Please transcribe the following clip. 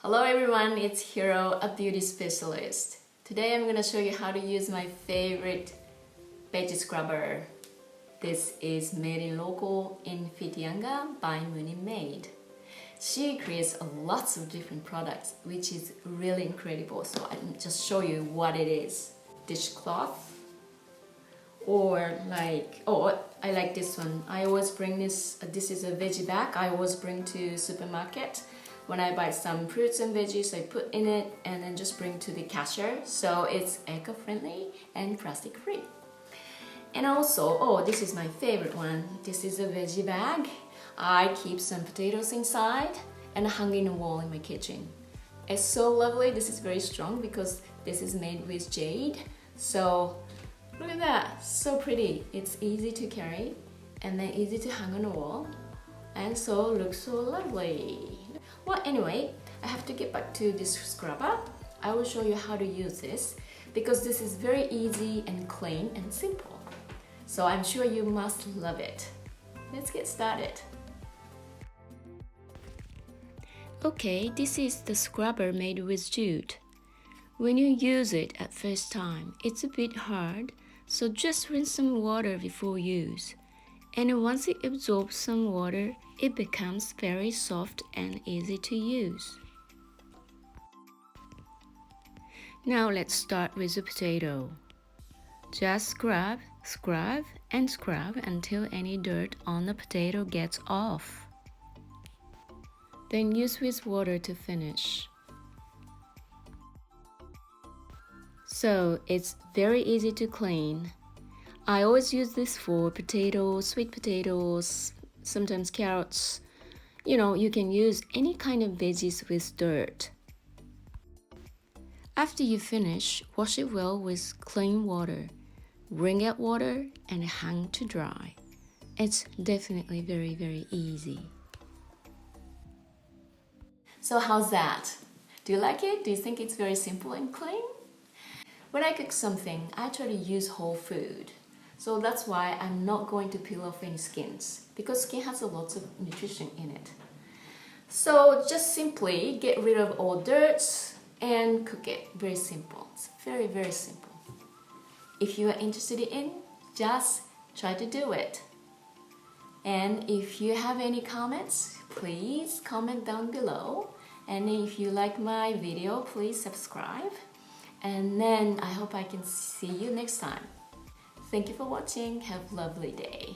Hello everyone, it's Hiro, a beauty specialist. Today I'm going to show you how to use my favorite veggie scrubber. This is made in local in Fitianga by Made. She creates lots of different products, which is really incredible. So I'll just show you what it is. Dishcloth, or I like this one. I always bring this. This is a veggie bag. I always bring to supermarket. When I buy some fruits and veggies, I put in it and then just bring to the cashier. So it's eco-friendly and plastic-free. And also, this is my favorite one. This is a veggie bag. I keep some potatoes inside and hang in a wall in my kitchen. It's so lovely. This is very strong because this is made with jade. So look at that, so pretty. It's easy to carry and then easy to hang on a wall. And so looks so lovely. Well, anyway, I have to get back to this scrubber. I will show you how to use this because this is very easy and clean and simple. So I'm sure you must love it. Let's get started. Okay, this is the scrubber made with jute. When you use it at first time, it's a bit hard, so just rinse some water before use. And once it absorbs some water, it becomes very soft and easy to use. Now let's start with the potato. Just scrub, scrub, and scrub until any dirt on the potato gets off. Then use with water to finish. So it's very easy to clean. I always use this for potatoes, sweet potatoes, sometimes carrots. You can use any kind of veggies with dirt. After you finish, wash it well with clean water. Wring out water and hang to dry. It's definitely very, very easy. So how's that? Do you like it? Do you think it's very simple and clean? When I cook something, I try to use whole food. So that's why I'm not going to peel off any skins because skin has lots of nutrition in it. So just simply get rid of all dirt and cook it. Very simple. It's very, very simple. If you are interested in, just try to do it. And if you have any comments, please comment down below. And if you like my video, please subscribe. And then I hope I can see you next time. Thank you for watching. Have a lovely day.